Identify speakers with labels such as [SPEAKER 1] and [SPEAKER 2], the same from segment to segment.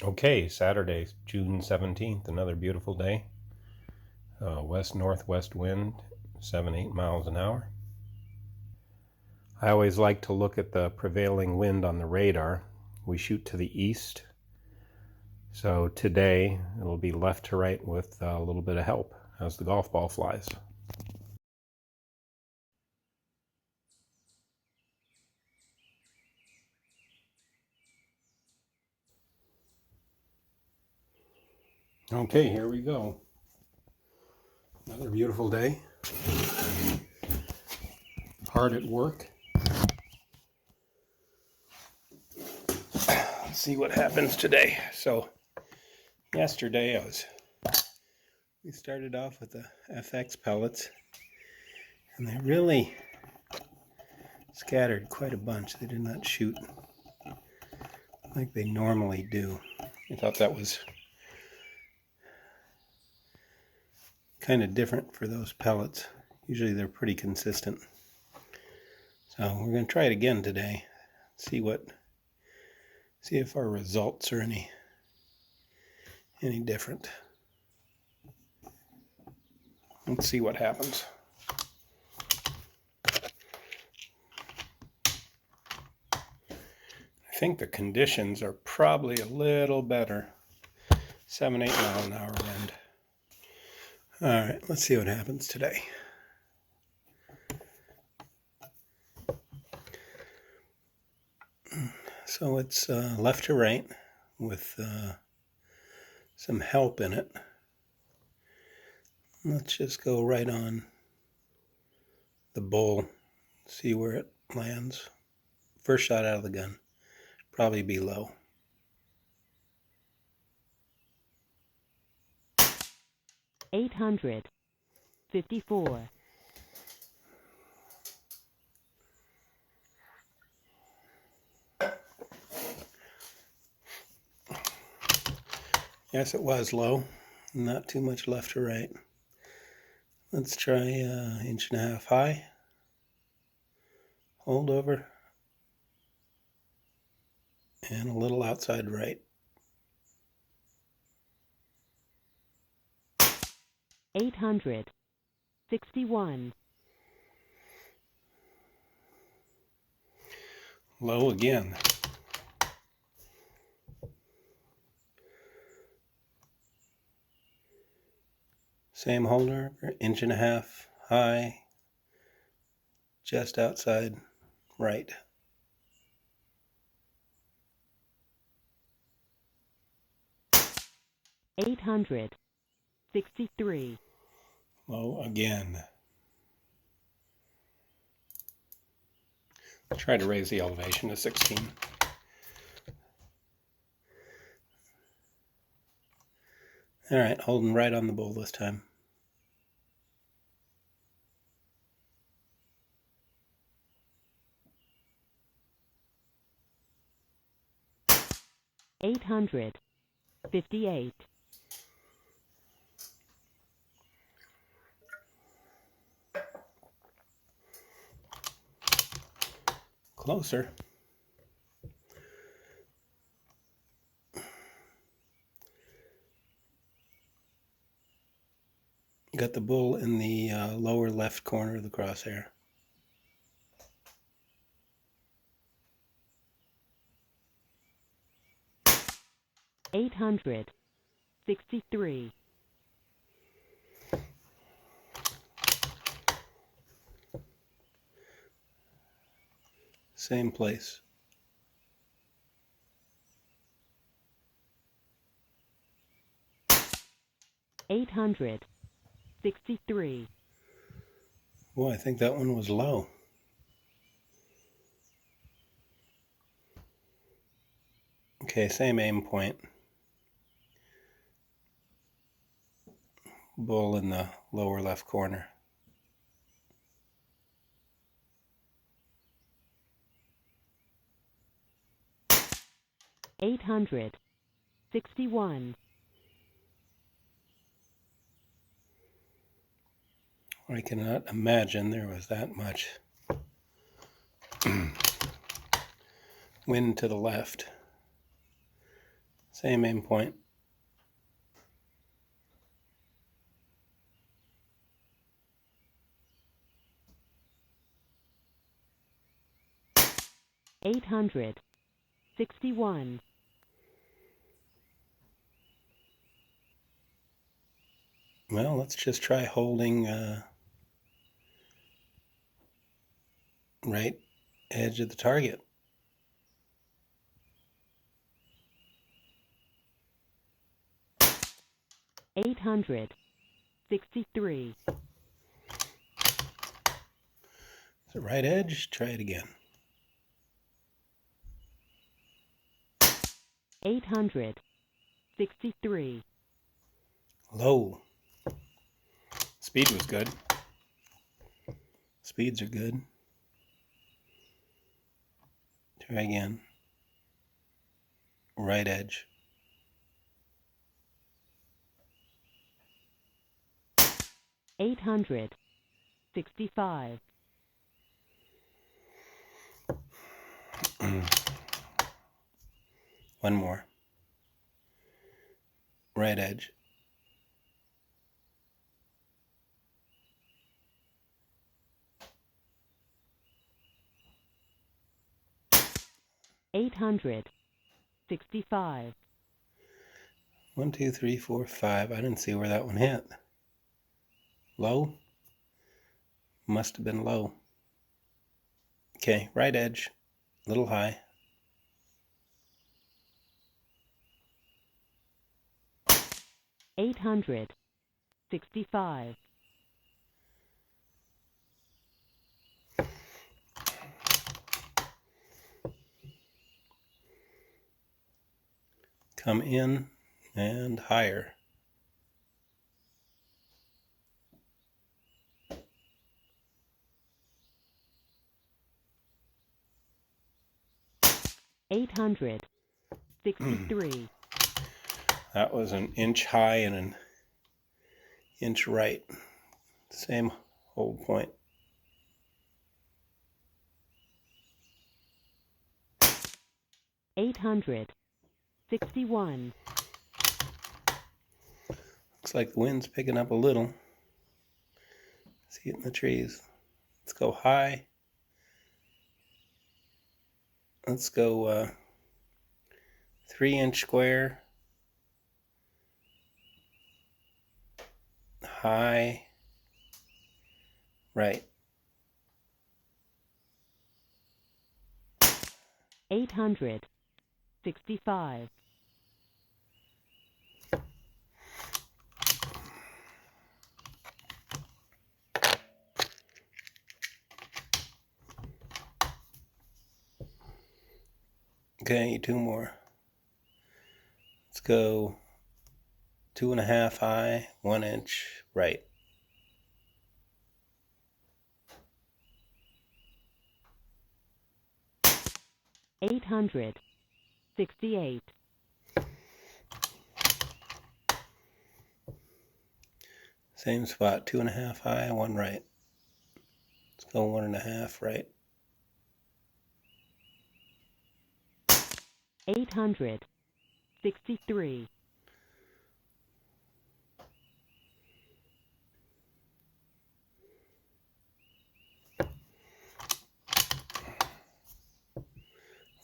[SPEAKER 1] Okay, Saturday, June 17th, another beautiful day. West-northwest wind, 7-8 miles an hour. I always like to look at the prevailing wind on the radar. We shoot to the east, so today it'll be left to right with a little bit of help as the golf ball flies. Okay, here we go. Another beautiful day. Hard at work. Let's see what happens today. So yesterday we started off with the FX pellets, and they really scattered quite a bunch. They did not shoot like they normally do. I thought that was kind of different for those pellets. Usually they're pretty consistent. So we're going to try it again today. See if our results are any different. Let's see what happens. I think the conditions are probably a little better. 7-8 mile an hour wind. All right, let's see what happens today. So it's left to right with some help in it. Let's just go right on the bowl, see where it lands. First shot out of the gun, probably be low.
[SPEAKER 2] $854.
[SPEAKER 1] Yes, it was low. Not too much left to right. Let's try 1.5 inches high. Hold over. And a little outside right.
[SPEAKER 2] $861.
[SPEAKER 1] Low again. Same holder, 1.5 inches high, just outside right.
[SPEAKER 2] $863.
[SPEAKER 1] Low again. Try to raise the elevation to 16. All right, holding right on the bowl this time.
[SPEAKER 2] $858.
[SPEAKER 1] Closer. Got the bull in the lower left corner of the crosshair.
[SPEAKER 2] $863.
[SPEAKER 1] Same place.
[SPEAKER 2] $863.
[SPEAKER 1] Boy, I think that one was low. Okay, same aim point. Bull in the lower left corner.
[SPEAKER 2] $861.
[SPEAKER 1] I cannot imagine there was that much wind to the left. Same aim point.
[SPEAKER 2] $861.
[SPEAKER 1] Well, let's just try holding right edge of the target.
[SPEAKER 2] $863.
[SPEAKER 1] Is it right edge? Try it again.
[SPEAKER 2] 863.
[SPEAKER 1] Low. Speed was good. Speeds are good. Try again. Right edge.
[SPEAKER 2] $865.
[SPEAKER 1] One more. Right edge.
[SPEAKER 2] $865.
[SPEAKER 1] 1, 2, 3, 4, 5. I didn't see where that one hit. Low? Must have been low. Okay, right edge. A little high.
[SPEAKER 2] $865.
[SPEAKER 1] Come in and higher.
[SPEAKER 2] $863.
[SPEAKER 1] That was an inch high and an inch right. Same hold point.
[SPEAKER 2] $861.
[SPEAKER 1] Looks like the wind's picking up a little. See it in the trees. Let's go high. Let's go 3-inch square. High. Right.
[SPEAKER 2] $865.
[SPEAKER 1] Okay, 2 more. Let's go 2.5 high, 1 inch right.
[SPEAKER 2] $868.
[SPEAKER 1] Same spot, 2.5 high, 1 right. Let's go 1.5 right.
[SPEAKER 2] $863.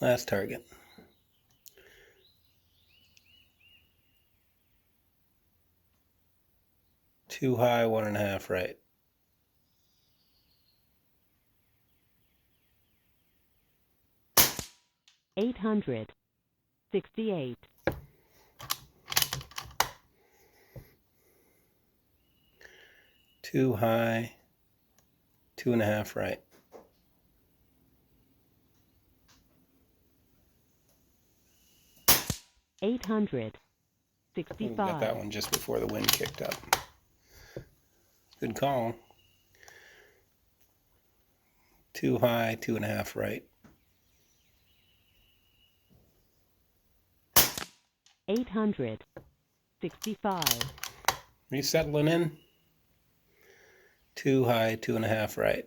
[SPEAKER 1] Last target. Too high, 1.5 right.
[SPEAKER 2] $868.
[SPEAKER 1] Too high, 2.5 right.
[SPEAKER 2] $865.
[SPEAKER 1] Got that one just before the wind kicked up. Good call. Too high, 2.5 right.
[SPEAKER 2] $865.
[SPEAKER 1] Resettling in. Too high, 2.5 right.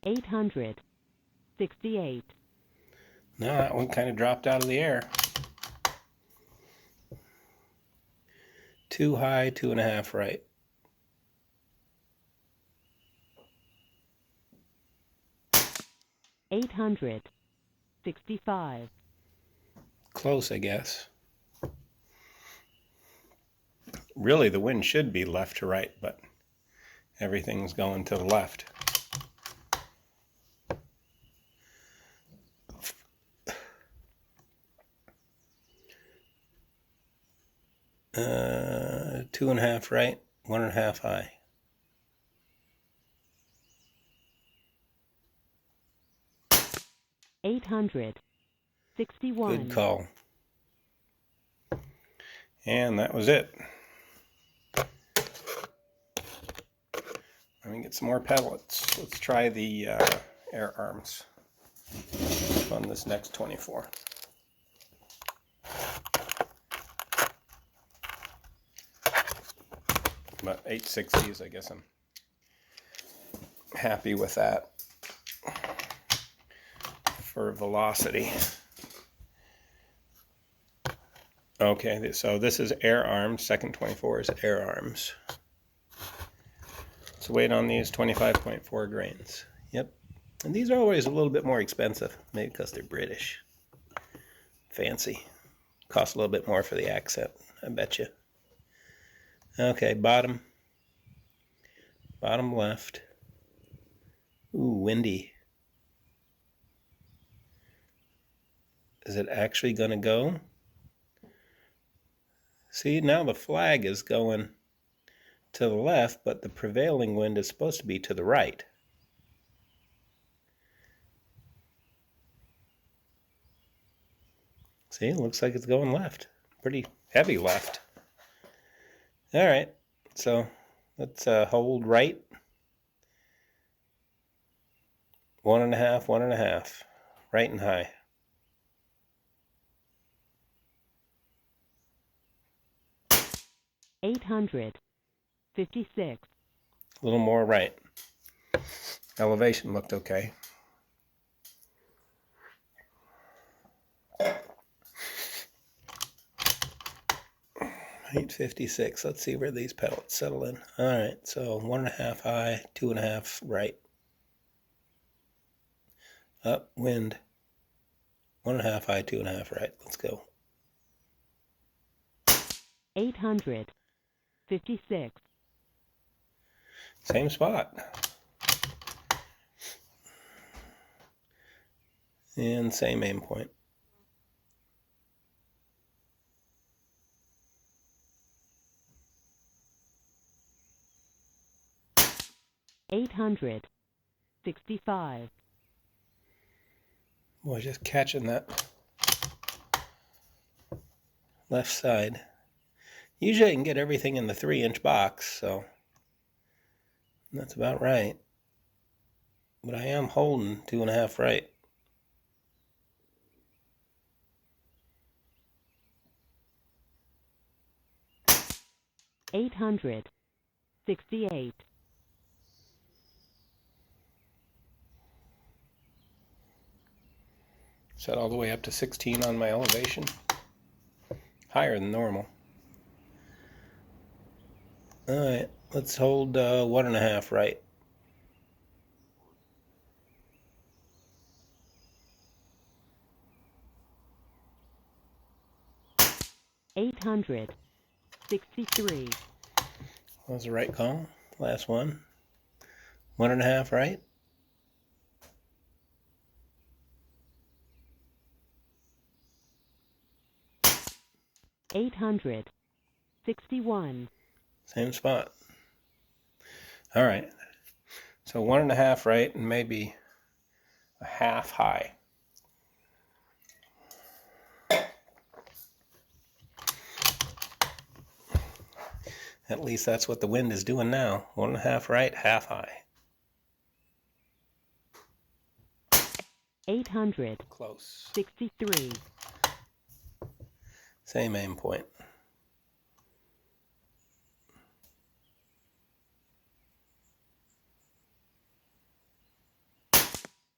[SPEAKER 2] $866. 68.
[SPEAKER 1] No, that one kind of dropped out of the air. Too high, 2.5 right.
[SPEAKER 2] $865.
[SPEAKER 1] Close, I guess. Really, the wind should be left to right, but everything's going to the left. Uh, 2.5 right, 1.5 high.
[SPEAKER 2] $861.
[SPEAKER 1] Good call. And that was it. Let me get some more pellets. Let's try the air arms on this next 24. About 860s, I guess I'm happy with that for velocity. Okay, so this is air arms. Second 24 is air arms. So weight on these, 25.4 grains. Yep. And these are always a little bit more expensive, maybe because they're British. Fancy. Cost a little bit more for the accent, I bet you. Okay, bottom left. Ooh, windy. Is it actually going to go? See, now the flag is going to the left, but the prevailing wind is supposed to be to the right. See, it looks like it's going left. Pretty heavy left. All right, so let's hold right. 1.5, 1.5, right and high.
[SPEAKER 2] $856.
[SPEAKER 1] A little more right. Elevation looked okay. $856. Let's see where these pellets settle in. All right, so 1.5 high, 2.5 right. Up, wind. 1.5 high, 2.5 right. Let's go.
[SPEAKER 2] $856.
[SPEAKER 1] Same spot. And same aim point.
[SPEAKER 2] $865.
[SPEAKER 1] Boy, just catching that left side. Usually I can get everything in the 3-inch box, so that's about right. But I am holding 2.5 right.
[SPEAKER 2] $868.
[SPEAKER 1] Set all the way up to 16 on my elevation. Higher than normal. Alright, let's hold 1.5 right.
[SPEAKER 2] $863.
[SPEAKER 1] That was the right call. Last one. 1.5 right.
[SPEAKER 2] $861.
[SPEAKER 1] Same spot. Alright. So 1.5 right and maybe a half high. At least that's what the wind is doing now. 1.5 right, half high. Close.
[SPEAKER 2] $863.
[SPEAKER 1] Same aim point.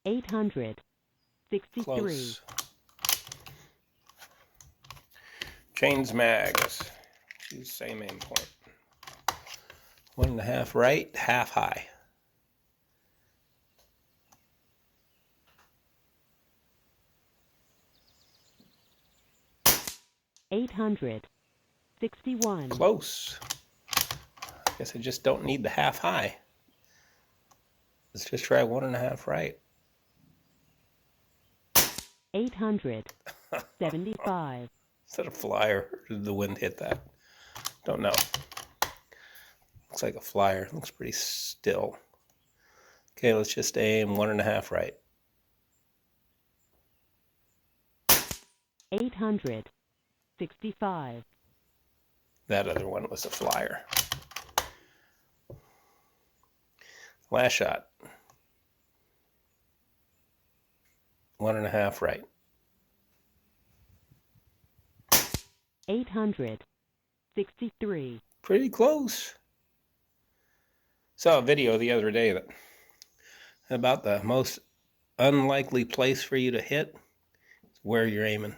[SPEAKER 2] $865. 63.
[SPEAKER 1] Close. Chains mags. Use same aim point. 1.5 right, half high.
[SPEAKER 2] $861.
[SPEAKER 1] Close. Guess I just don't need the half high. Let's just try 1.5 right.
[SPEAKER 2] 875.
[SPEAKER 1] Is that a flyer or did the wind hit that? Don't know. Looks like a flyer. Looks pretty still. Okay, let's just aim 1.5 right.
[SPEAKER 2] 865.
[SPEAKER 1] That other one was a flyer. Last shot. 1.5 right.
[SPEAKER 2] 863.
[SPEAKER 1] Pretty close. Saw a video the other day about the most unlikely place for you to hit is where you're aiming.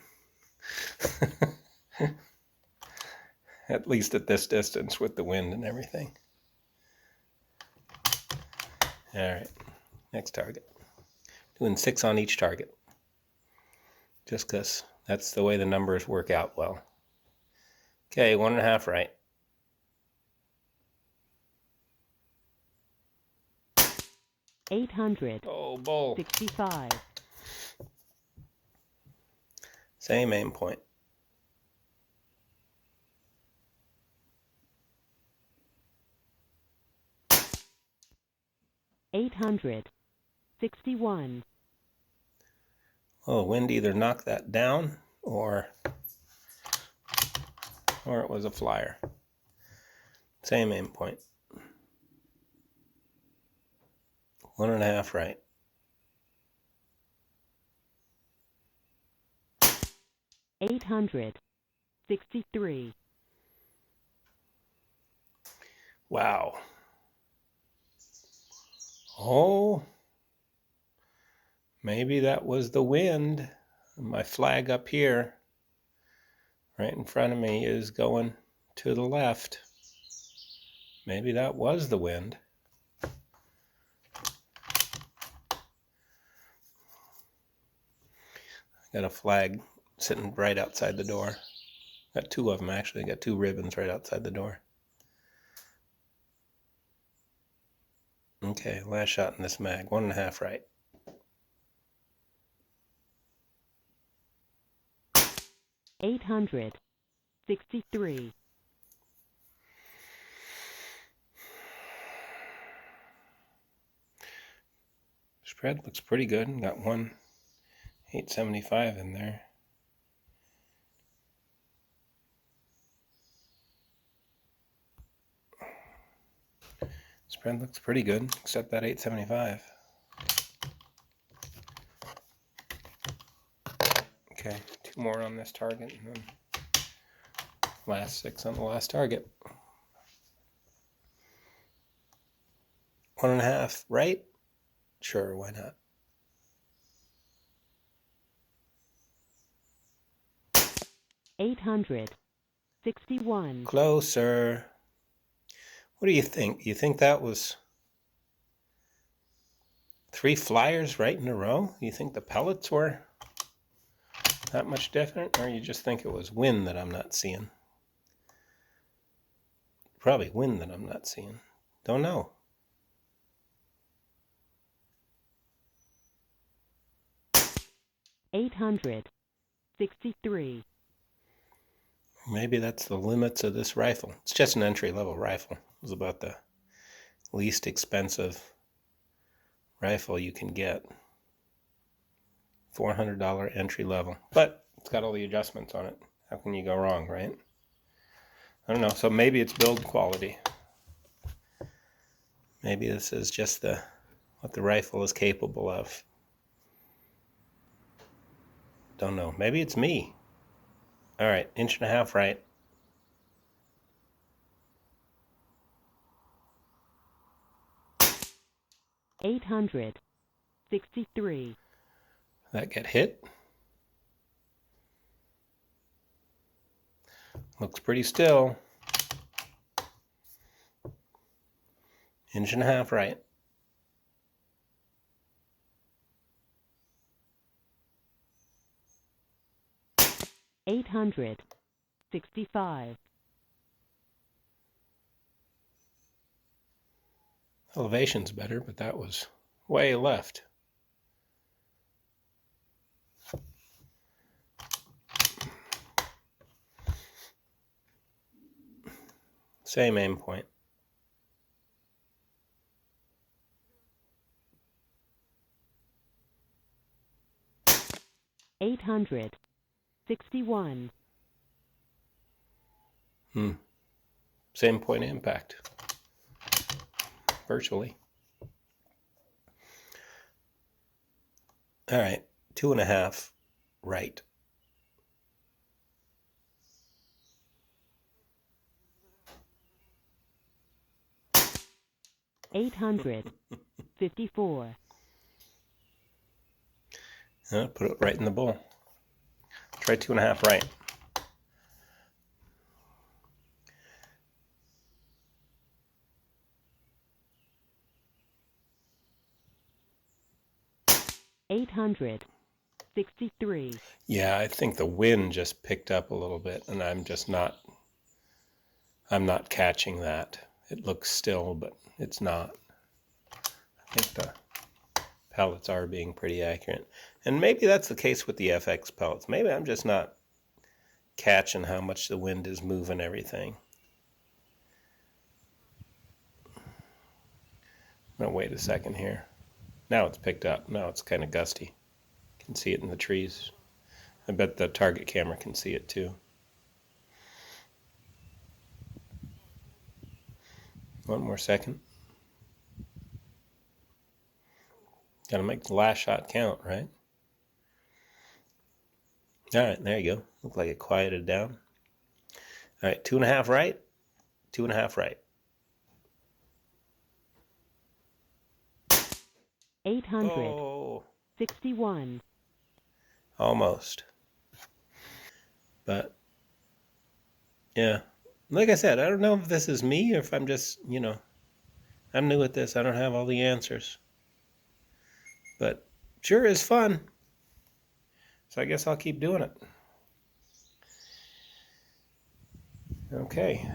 [SPEAKER 1] At least at this distance with the wind and everything. All right, next target. Doing 6 on each target. Just because that's the way the numbers work out well. Okay, 1.5 right.
[SPEAKER 2] 865.
[SPEAKER 1] Oh, bull. Same aim point.
[SPEAKER 2] 861.
[SPEAKER 1] Oh, wind either knocked that down or it was a flyer. Same aim point. 1.5 right.
[SPEAKER 2] 863.
[SPEAKER 1] Wow. Oh, maybe that was the wind. My flag up here, right in front of me, is going to the left. Maybe that was the wind. Got a flag sitting right outside the door. Got 2 of them actually. Got 2 ribbons right outside the door. Okay, last shot in this mag. 1.5 right.
[SPEAKER 2] 863.
[SPEAKER 1] Spread looks pretty good. Got 875 in there. Spread looks pretty good, except that 875. Okay, 2 more on this target, and then last 6 on the last target. 1.5 right? Sure, why not?
[SPEAKER 2] 861.
[SPEAKER 1] Closer. What do you think? You think that was 3 flyers right in a row? You think the pellets were that much different? Or you just think it was wind that I'm not seeing? Probably wind that I'm not seeing. Don't know.
[SPEAKER 2] $863.
[SPEAKER 1] Maybe that's the limits of this rifle. It's just an entry-level rifle. It was about the least expensive rifle you can get. $400 entry level. But it's got all the adjustments on it. How can you go wrong, right? I don't know. So maybe it's build quality. Maybe this is just what the rifle is capable of. Don't know. Maybe it's me. All right, 1.5 right.
[SPEAKER 2] 863.
[SPEAKER 1] That get hit. Looks pretty still. 1.5 right.
[SPEAKER 2] $865.
[SPEAKER 1] Elevation's better, but that was way left. Same aim point.
[SPEAKER 2] $861.
[SPEAKER 1] Same point of impact. Virtually. All right, 2.5 right.
[SPEAKER 2] $854.
[SPEAKER 1] Put it right in the bowl. Try 2.5 right.
[SPEAKER 2] $863.
[SPEAKER 1] Yeah, I think the wind just picked up a little bit, and I'm not catching that. It looks still, but it's not. I think the pellets are being pretty accurate. And maybe that's the case with the FX pellets. Maybe I'm just not catching how much the wind is moving everything. No, wait a second here. Now it's picked up. Now it's kind of gusty. You can see it in the trees. I bet the target camera can see it too. One more second. Gotta make the last shot count, right? All right, there you go. Looked like it quieted down. All right, 2.5 right, 2.5 right.
[SPEAKER 2] 861.
[SPEAKER 1] Almost. But, yeah. Like I said, I don't know if this is me or if I'm just, I'm new at this. I don't have all the answers. But sure is fun. So I guess I'll keep doing it. Okay.